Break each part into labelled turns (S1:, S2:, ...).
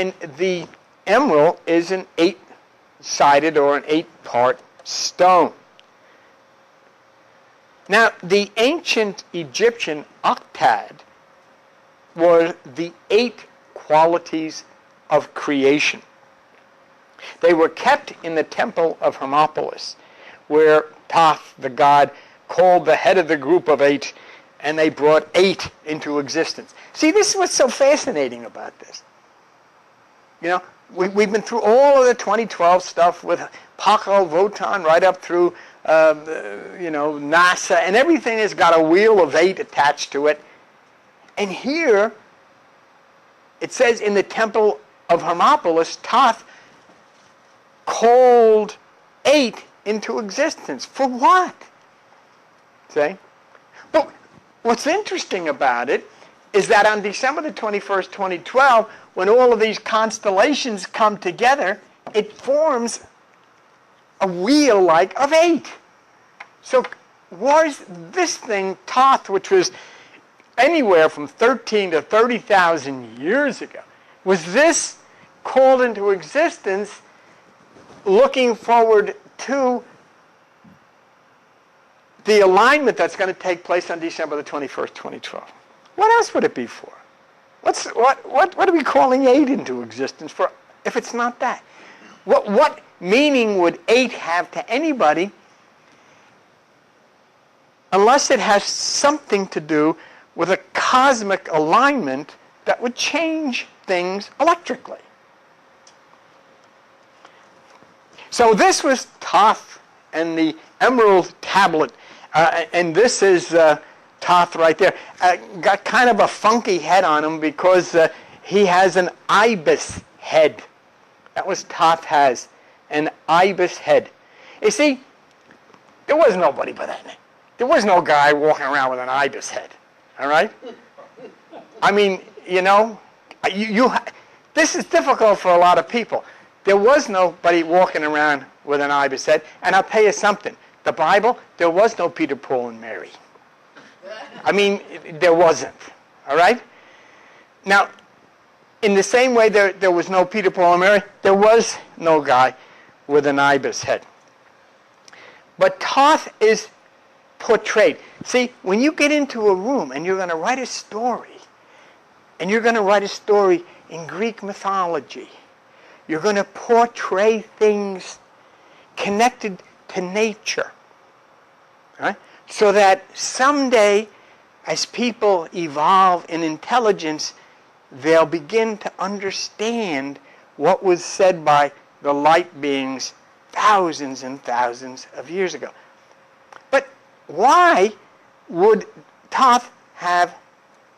S1: And the emerald is an 8-sided or an 8-part stone. Now, the ancient Egyptian octad were the 8 qualities of creation. They were kept in the temple of Hermopolis, where Thoth, the god, called the head of the group of 8, and they brought 8 into existence. See, this is what's so fascinating about this. You know, we've been through all of the 2012 stuff with Paco, Votan, right up through, NASA, and everything has got a wheel of 8 attached to it. And here, it says in the temple of Hermopolis, Thoth called 8 into existence. For what? See? But what's interesting about it is that on December the 21st, 2012, when all of these constellations come together, it forms a wheel like of 8. So was this thing, Thoth, which was anywhere from 13 to 30,000 years ago, was this called into existence looking forward to the alignment that's going to take place on December the 21st, 2012? What else would it be for? What are we calling 8 into existence for if it's not that? What meaning would 8 have to anybody unless it has something to do with a cosmic alignment that would change things electrically? So this was Thoth and the emerald tablet. And this is Thoth right there. Got kind of a funky head on him because he has an ibis head. That was Thoth has, an ibis head. You see, there was nobody but that. There was no guy walking around with an ibis head. All right? I mean, this is difficult for a lot of people. There was nobody walking around with an ibis head. And I'll tell you something. The Bible, there was no Peter, Paul, and Mary. I mean, there wasn't. All right? Now, in the same way there was no Peter, Paul, and Mary, there was no guy with an ibis head. But Thoth is portrayed. See, when you get into a room and you're going to write a story, and you're going to write a story in Greek mythology, you're going to portray things connected to nature, right? So that someday, as people evolve in intelligence, they'll begin to understand what was said by the light beings thousands and thousands of years ago. But why would Thoth have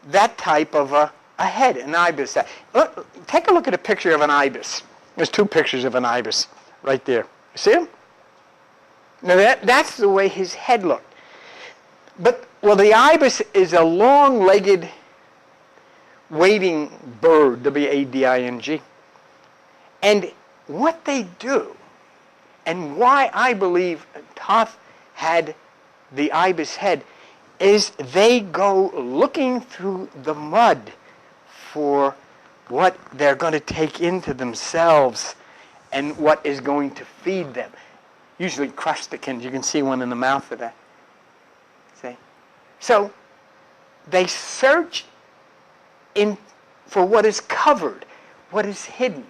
S1: that type of a head, an ibis head? Look, take a look at a picture of an ibis. There's 2 pictures of an ibis right there. You see them? Now that's the way his head looked. But, the ibis is a long-legged wading bird, W-A-D-I-N-G. And what they do, and why I believe Thoth had the ibis head, is they go looking through the mud for what they're going to take into themselves and what is going to feed them. Usually crustaceans. You can see one in the mouth of that. See? So they search for what is covered, what is hidden.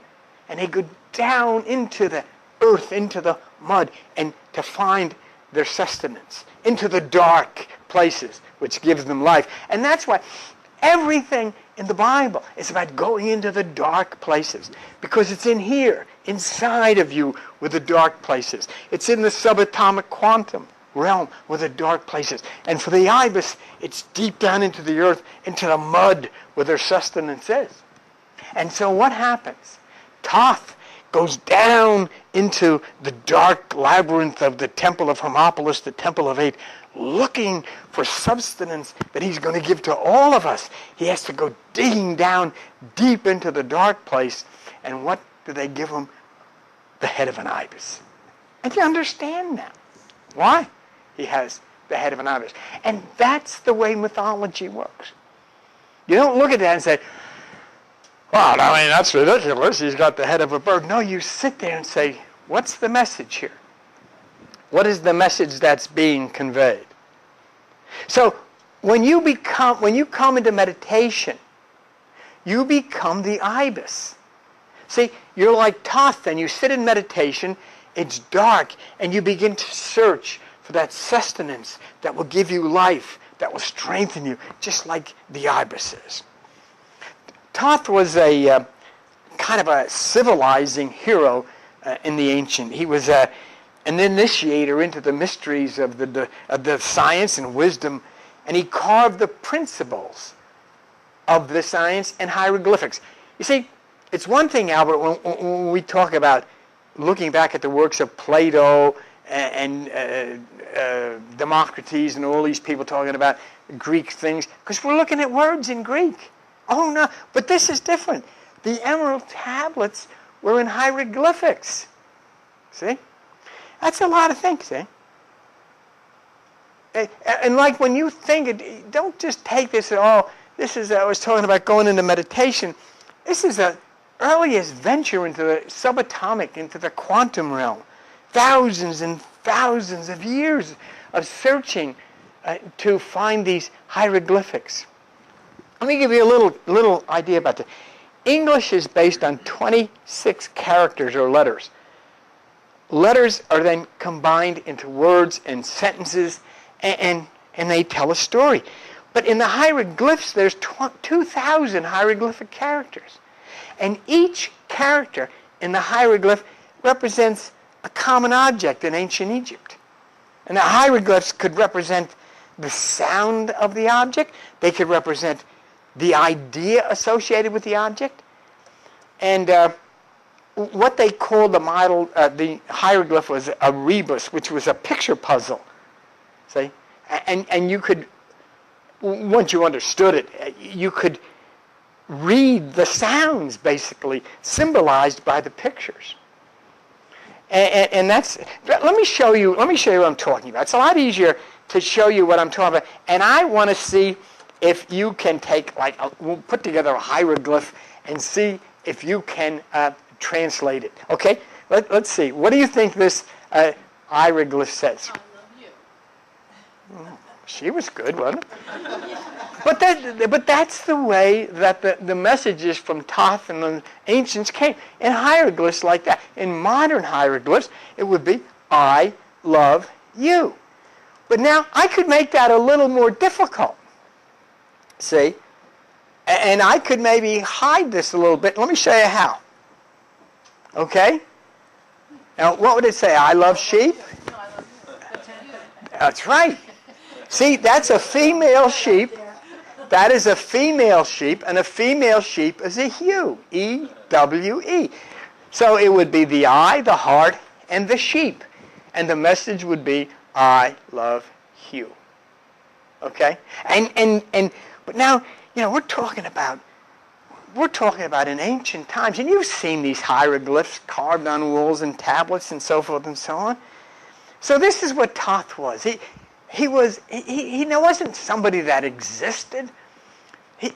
S1: And they go down into the earth, into the mud, and to find their sustenance, into the dark places, which gives them life. And that's why everything in the Bible is about going into the dark places, because it's in here, inside of you, with the dark places. It's in the subatomic quantum realm with the dark places. And for the ibis, it's deep down into the earth, into the mud where their sustenance is. And so what happens? Thoth goes down into the dark labyrinth of the temple of Hermopolis, the temple of 8, looking for substance that he's going to give to all of us. He has to go digging down deep into the dark place. And what do they give him? The head of an ibis. And you understand now why he has the head of an ibis. And that's the way mythology works. You don't look at that and say, Well, I mean, that's ridiculous. He's got the head of a bird. No, you sit there and say, what's the message here? What is the message that's being conveyed? So when you come into meditation, you become the ibis. See, you're like Thoth, and you sit in meditation, it's dark, and you begin to search for that sustenance that will give you life, that will strengthen you, just like the ibis is. Thoth was a kind of a civilizing hero in the ancient. He was an initiator into the mysteries of the science and wisdom, and he carved the principles of the science in hieroglyphics. You see, it's one thing, Albert, when we talk about looking back at the works of Plato and Democritus and all these people talking about Greek things, because we're looking at words in Greek. Oh, no, but this is different. The emerald tablets were in hieroglyphics. See? That's a lot of things, see? And like when you think, don't just take this at all. This is, I was talking about going into meditation. This is the earliest venture into the subatomic, into the quantum realm. Thousands and thousands of years of searching to find these hieroglyphics. Let me give you a little idea about this. English is based on 26 characters or letters. Letters are then combined into words and sentences, and they tell a story. But in the hieroglyphs, there's 2,000 hieroglyphic characters. And each character in the hieroglyph represents a common object in ancient Egypt. And the hieroglyphs could represent the sound of the object. They could represent the idea associated with the object. And what they called the hieroglyph was a rebus, which was a picture puzzle. See? And you could, once you understood it, you could read the sounds, basically, symbolized by the pictures. And that's, let me show you what I'm talking about. It's a lot easier to show you what I'm talking about. And I want to see if you can take, we'll put together a hieroglyph and see if you can translate it. Okay? Let's see. What do you think this hieroglyph says?
S2: I love you.
S1: She was good, wasn't it? But that's the way that the messages from Thoth and the ancients came. In hieroglyphs like that. In modern hieroglyphs, it would be, I love you. But now, I could make that a little more difficult. See? And I could maybe hide this a little bit. Let me show you how. Okay? Now, what would it say? I love sheep?
S2: No, I love you.
S1: That's right. See, that's a female sheep. That is a female sheep, and a female sheep is a hue. E-W-E. So it would be the eye, the heart, and the sheep. And the message would be, I love you. Okay? But now, we're talking about in ancient times, and you've seen these hieroglyphs carved on walls and tablets and so forth and so on. So this is what Thoth was. He wasn't somebody that existed.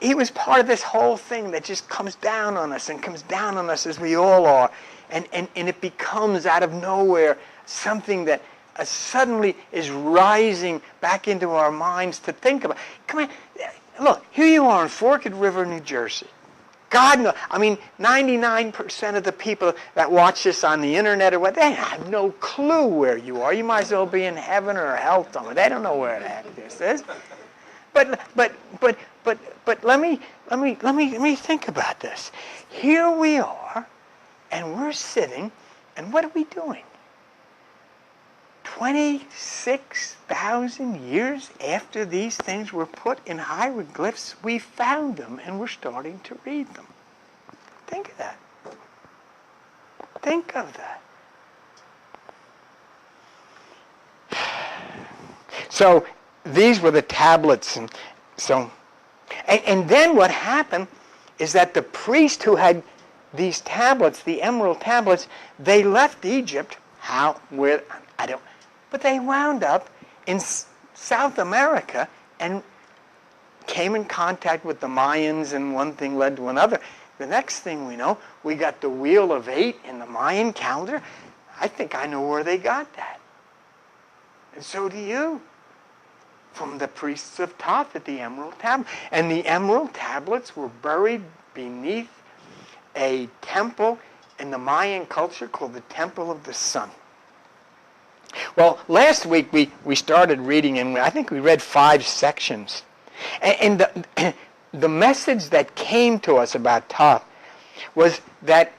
S1: He was part of this whole thing that just comes down on us and comes down on us as we all are. And it becomes out of nowhere something that suddenly is rising back into our minds to think about. Come on, look, here you are in Forked River, New Jersey. God knows. I mean, 99% of the people that watch this on the internet or what, they have no clue where you are. You might as well be in heaven or hell somewhere. They don't know where the heck this is. But let me think about this. Here we are, and we're sitting, and what are we doing? 26,000 years after these things were put in hieroglyphs, we found them and we're starting to read them. Think of that. Think of that. So these were the tablets, and then what happened is that the priest who had these tablets, the emerald tablets, they left Egypt. How? Where? I don't. But they wound up in South America and came in contact with the Mayans, and one thing led to another. the next thing we know, we got the Wheel of 8 in the Mayan calendar. I think I know where they got that. And so do you. From the priests of Thoth at the Emerald Tablet. And the Emerald Tablets were buried beneath a temple in the Mayan culture called the Temple of the Sun. Well, last week we started reading, and I think we read 5 sections. And the message that came to us about Thoth was that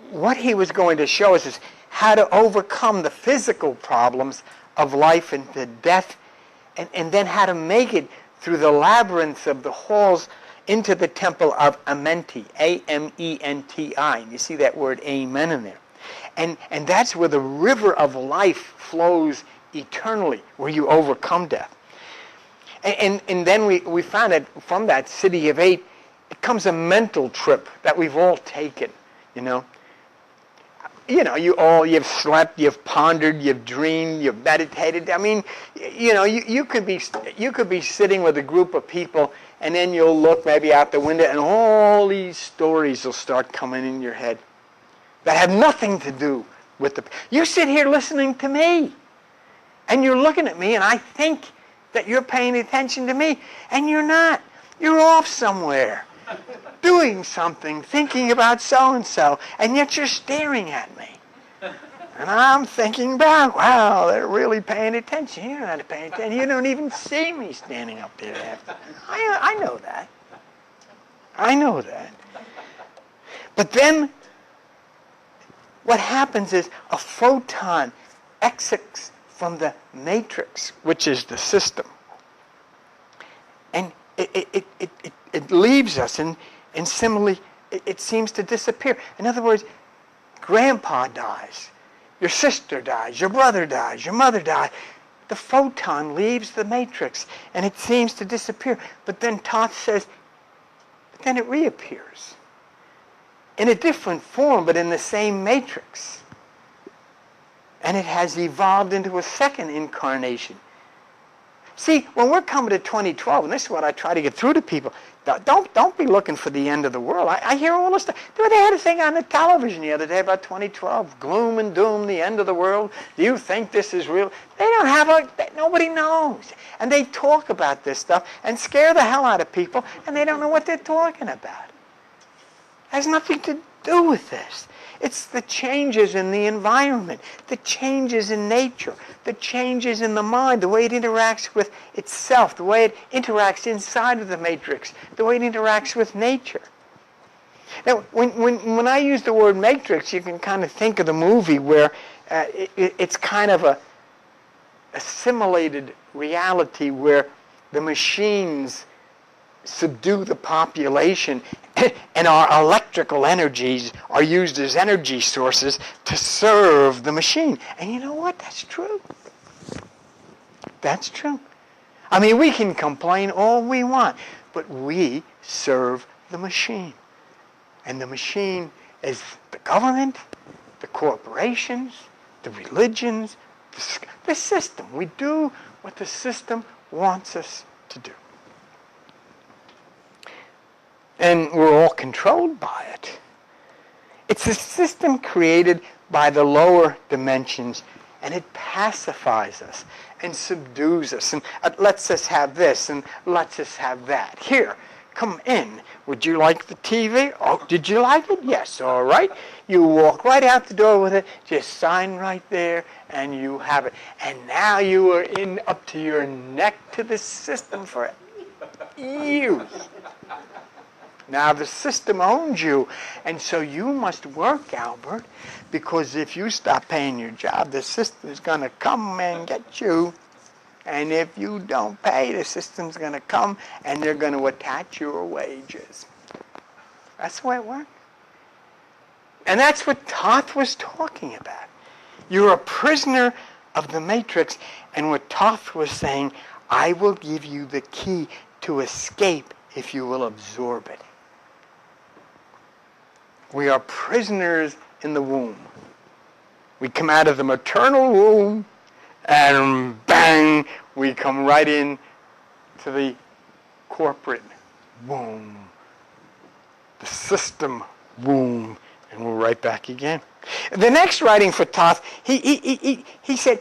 S1: what he was going to show us is how to overcome the physical problems of life and the death, and then how to make it through the labyrinths of the halls into the temple of Amenti, A-M-E-N-T-I. And you see that word amen in there. And that's where the river of life flows eternally, where you overcome death. And then we found that from that city of 8, it comes a mental trip that we've all taken, you know. You've slept, you've pondered, you've dreamed, you've meditated. I mean, you could be sitting with a group of people, and then you'll look maybe out the window, and all these stories will start coming in your head that have nothing to do with you sit here listening to me, and you're looking at me, and I think that you're paying attention to me, and you're not. You're off somewhere, doing something, thinking about so-and-so, and yet you're staring at me. And I'm thinking back, wow, they're really paying attention. You're not paying attention. You don't even see me standing up there. I know that. I know that. But then what happens is a photon exits from the matrix, which is the system. And it leaves us, and similarly, it seems to disappear. In other words, grandpa dies, your sister dies, your brother dies, your mother dies. The photon leaves the matrix, and it seems to disappear. But then Thoth says, but then it reappears. In a different form, but in the same matrix. And it has evolved into a second incarnation. See, when we're coming to 2012, and this is what I try to get through to people, don't be looking for the end of the world. I hear all this stuff. They had a thing on the television the other day about 2012, gloom and doom, the end of the world. Do you think this is real? They don't have nobody knows. And they talk about this stuff and scare the hell out of people, and they don't know what they're talking about. It has nothing to do with this. It's the changes in the environment, the changes in nature, the changes in the mind, the way it interacts with itself, the way it interacts inside of the matrix, the way it interacts with nature. Now, when I use the word matrix, you can kind of think of the movie where it's kind of a simulated reality where the machines subdue the population, and our electrical energies are used as energy sources to serve the machine. And you know what? That's true. That's true. I mean, we can complain all we want, but we serve the machine. And the machine is the government, the corporations, the religions, the system. We do what the system wants us to do. And we're all controlled by it. It's a system created by the lower dimensions, and it pacifies us and subdues us and lets us have this and lets us have that. Here, come in. Would you like the TV? Oh, did you like it? Yes, all right. You walk right out the door with it, just sign right there, and you have it. And now you are in up to your neck to the system for years. Now the system owns you, and so you must work, Albert, because if you stop paying your job, the system is going to come and get you. And if you don't pay, the system's going to come and they're going to attach your wages. That's the way it works. And that's what Thoth was talking about. You're a prisoner of the matrix, and what Thoth was saying, I will give you the key to escape if you will absorb it. We are prisoners in the womb. We come out of the maternal womb, and bang, we come right in to the corporate womb. the system, boom, and we're right back again. The next writing for Toth, he said,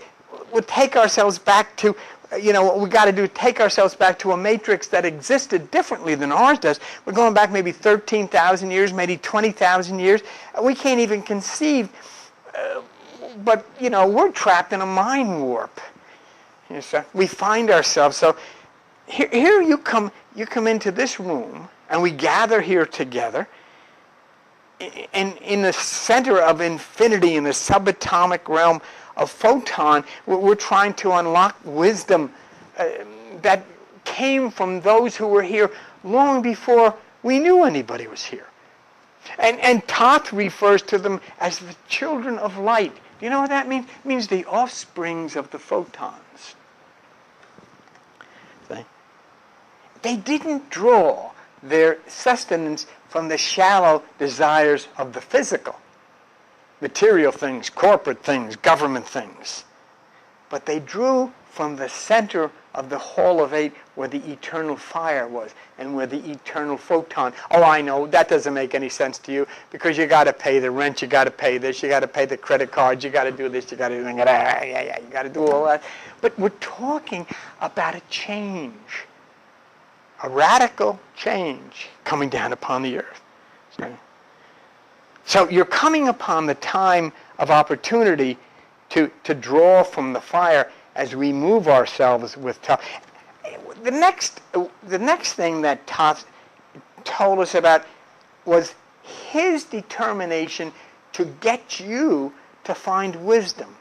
S1: we'll take ourselves back to, what we got to do, take ourselves back to a matrix that existed differently than ours does. We're going back maybe 13,000 years, maybe 20,000 years. We can't even conceive, but, we're trapped in a mind warp. We find ourselves. So here you come into this room, and we gather here together. And in the center of infinity, in the subatomic realm of photon, we're trying to unlock wisdom that came from those who were here long before we knew anybody was here. And Thoth refers to them as the children of light. Do you know what that means? It means the offsprings of the photons. See? They didn't draw their sustenance from the shallow desires of the physical, material things, corporate things, government things. But they drew from the center of the Hall of Eight where the eternal fire was and where the eternal photon. Oh, I know, that doesn't make any sense to you because you got to pay the rent, you got to pay this, you got to pay the credit cards, you got to do this, you got to do that, you got to do all that. But we're talking about a change. A radical change coming down upon the earth. So you're coming upon the time of opportunity to draw from the fire as we move ourselves with Thoth. The next thing that Thoth told us about was his determination to get you to find wisdom.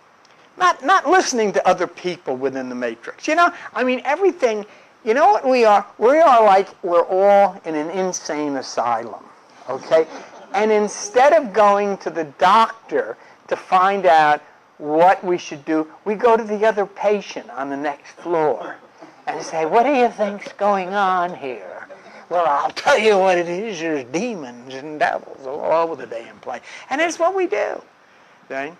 S1: Not listening to other people within the matrix. Everything. You know what we are? We are like we're all in an insane asylum, okay? And instead of going to the doctor to find out what we should do, we go to the other patient on the next floor and say, what do you think's going on here? Well, I'll tell you what it is. There's demons and devils all over the damn place. And that's what we do, right?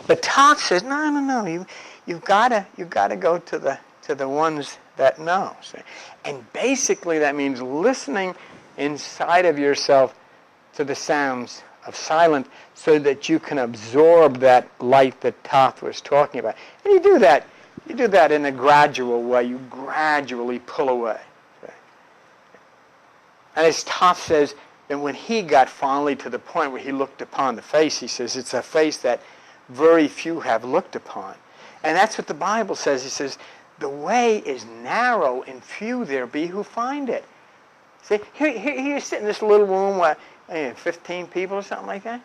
S1: But Toth says, no. You've got to go to the ones that know. See? And basically that means listening inside of yourself to the sounds of silence so that you can absorb that light that Toth was talking about. And you do that in a gradual way. You gradually pull away. See? And as Toth says, that when he got finally to the point where he looked upon the face, he says, it's a face that very few have looked upon. And that's what the Bible says. He says, the way is narrow and few there be who find it. See, here you sit in this little room with 15 people or something like that.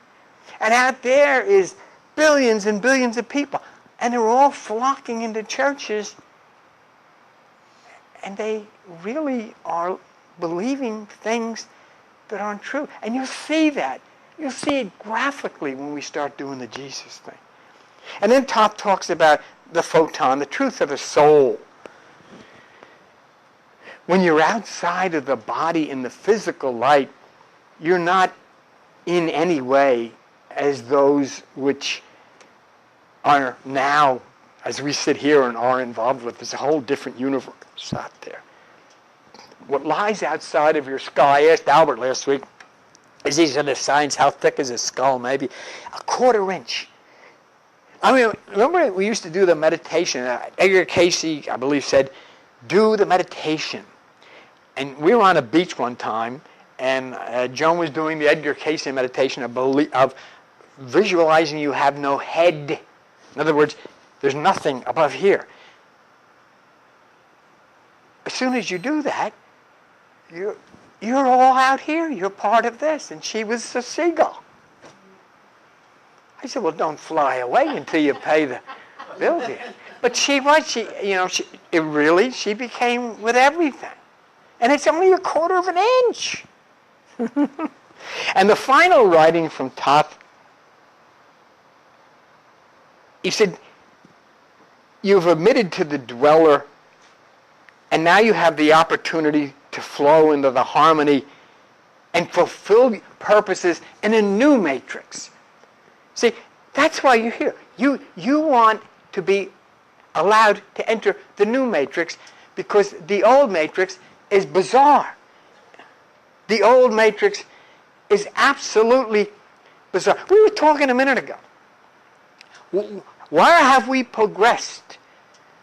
S1: And out there is billions and billions of people. And they're all flocking into churches. And they really are believing things that aren't true. And you'll see that. You'll see it graphically when we start doing the Jesus thing. And then Toth talks about the photon, the truth of the soul. When you're outside of the body in the physical light, you're not in any way as those which are now, as we sit here and are involved with. There's a whole different universe out there. What lies outside of your skull, I asked Albert last week, is he into science, how thick is his skull? Maybe a quarter inch. Remember we used to do the meditation. Edgar Casey, I believe, said, do the meditation. And we were on a beach one time, and Joan was doing the Edgar Casey meditation of visualizing you have no head. In other words, there's nothing above here. As soon as you do that, you're all out here. You're part of this. And she was a seagull. I said, well, don't fly away until you pay the bill here. But she became with everything. And it's only a quarter of an inch. And the final writing from Toth, he said, you've admitted to the dweller, and now you have the opportunity to flow into the harmony and fulfill purposes in a new matrix. See, that's why you're here. You want to be allowed to enter the new matrix because the old matrix is bizarre. The old matrix is absolutely bizarre. We were talking a minute ago. Where have we progressed?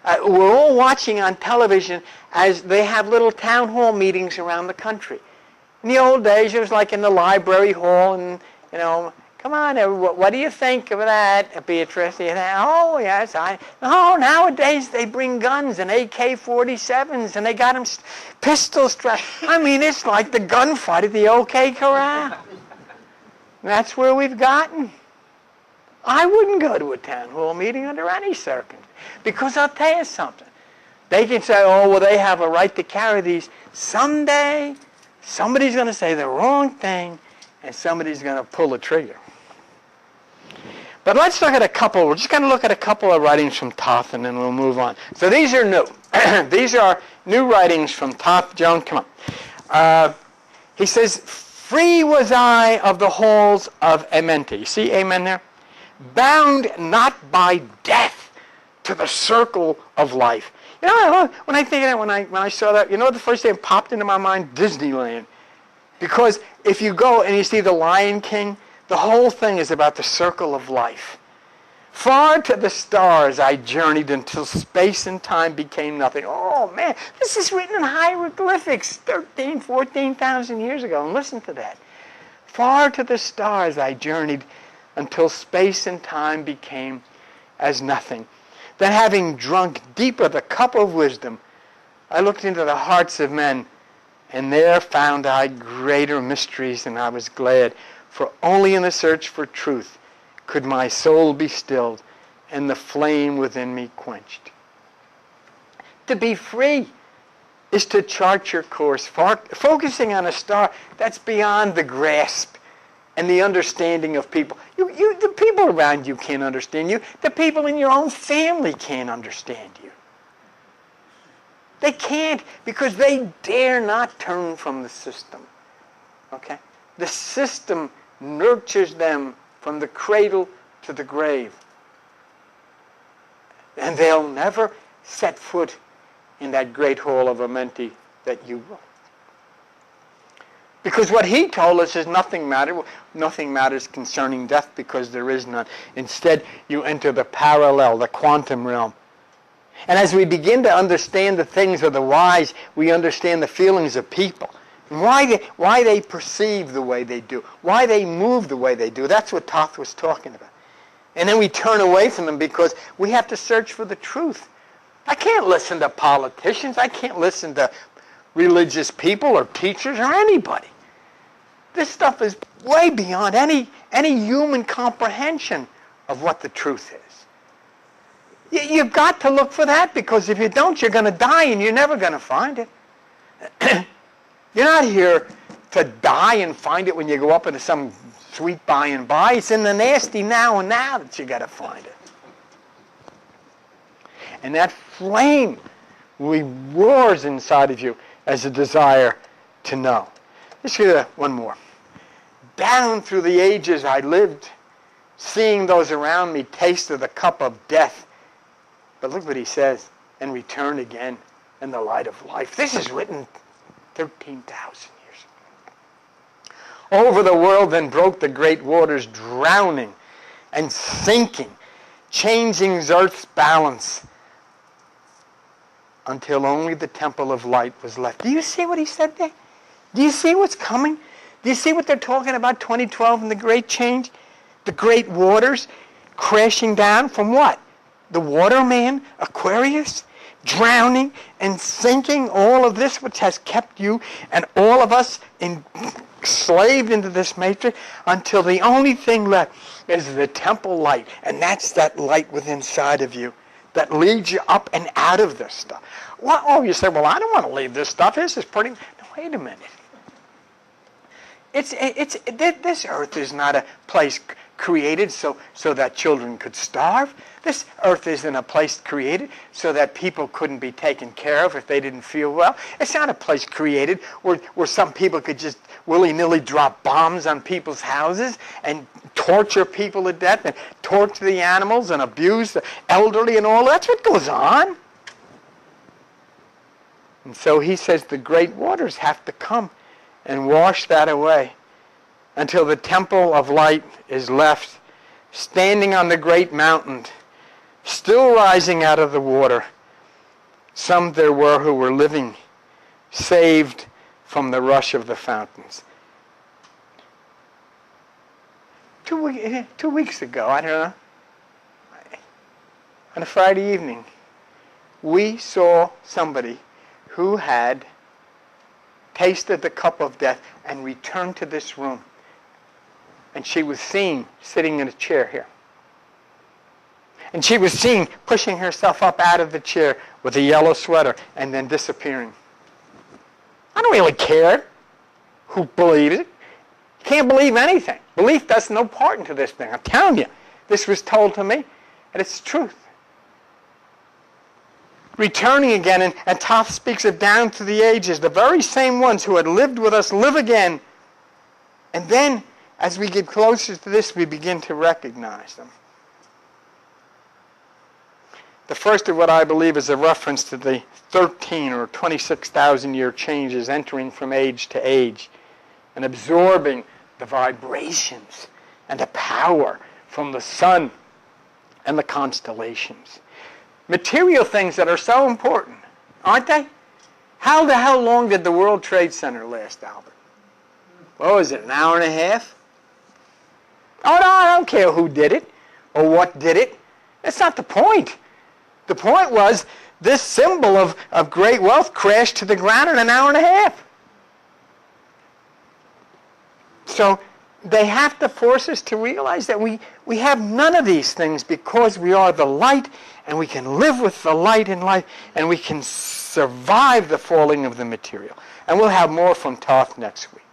S1: We're all watching on television as they have little town hall meetings around the country. In the old days, it was like in the library hall, and, you know, come on, what do you think of that, Beatrice? You think, oh, yes, No, nowadays they bring guns and AK-47s, and they got them pistol strapped. I mean, it's like the gunfight at the OK Corral. That's where we've gotten. I wouldn't go to a town hall meeting under any circumstance, because I'll tell you something. They can say, oh, well, they have a right to carry these. Someday, somebody's going to say the wrong thing, and somebody's going to pull the trigger. But let's look at a couple. We're just going to look at a couple of writings from Toth, and then we'll move on. So these are new. These are new writings from Toth. Joan, come on. He says, free was I of the halls of Amenti. You see amen there? Bound not by death to the circle of life. You know, when I think of that, when I saw that, you know, the first thing that popped into my mind, Disneyland. Because if you go and you see the Lion King, the whole thing is about the circle of life. Far to the stars I journeyed until space and time became nothing. Oh, man, this is written in hieroglyphics 14,000 years ago. And listen to that. Far to the stars I journeyed until space and time became as nothing. Then having drunk deeper the cup of wisdom, I looked into the hearts of men, and there found I greater mysteries, and I was glad. For only in the search for truth could my soul be stilled and the flame within me quenched. To be free is to chart your course, focusing on a star that's beyond the grasp and the understanding of people. The people around you can't understand you. The people in your own family can't understand you. They can't, because they dare not turn from the system. Okay? The system nurtures them from the cradle to the grave. And they'll never set foot in that great hall of Amenti that you wrote. Because what he told us is nothing matters concerning death, because there is none. Instead, you enter the parallel, the quantum realm. And as we begin to understand the things of the wise, we understand the feelings of people. And why they perceive the way they do. Why they move the way they do. That's what Toth was talking about. And then we turn away from them because we have to search for the truth. I can't listen to politicians. I can't listen to religious people or teachers or anybody. This stuff is way beyond any human comprehension of what the truth is. You've got to look for that, because if you don't, you're going to die and you're never going to find it. You're not here to die and find it when you go up into some sweet by and by. It's in the nasty now and now that you got to find it. And that flame roars inside of you as a desire to know. Let's hear one more. Down through the ages I lived, seeing those around me taste of the cup of death. But look what he says, and return again in the light of life. This is written 13,000 years ago. Over the world then broke the great waters, drowning and sinking, changing earth's balance, until only the temple of light was left. Do you see what he said there? Do you see what's coming? Do you see what they're talking about, 2012 and the great change? The great waters crashing down from what? The waterman, Aquarius, drowning and sinking, all of this which has kept you and all of us enslaved into this matrix, until the only thing left is the temple light. And that's that light within inside of you that leads you up and out of this stuff. Well, oh, you say, well, I don't want to leave this stuff. This is pretty... No, wait a minute. This earth is not a place created so that children could starve. This earth isn't a place created so that people couldn't be taken care of if they didn't feel well. It's not a place created where some people could just willy-nilly drop bombs on people's houses and torture people to death and torture the animals and abuse the elderly and all. That's what goes on. And so he says the great waters have to come and wash that away until the temple of light is left standing on the great mountain, still rising out of the water. Some there were who were living, saved from the rush of the fountains. 2 weeks ago, I don't know, on a Friday evening, we saw somebody who had tasted the cup of death and returned to this room. And she was seen sitting in a chair here. And she was seen pushing herself up out of the chair with a yellow sweater and then disappearing. I don't really care who believes it. You can't believe anything. Belief does no part into this thing. I'm telling you, this was told to me, and it's the truth. Returning again, and Thoth speaks of down through the ages, the very same ones who had lived with us live again. And then, as we get closer to this, we begin to recognize them. The first of what I believe is a reference to the 13 or 26,000 year changes entering from age to age and absorbing the vibrations and the power from the sun and the constellations. Material things that are so important, aren't they? How the hell long did the World Trade Center last, Albert? What was it, an hour and a half? Oh, no, I don't care who did it or what did it. That's not the point. The point was this symbol of great wealth crashed to the ground in an hour and a half. So they have to force us to realize that we have none of these things because we are the light, and we can live with the light in life, and we can survive the falling of the material. And we'll have more from Thoth next week.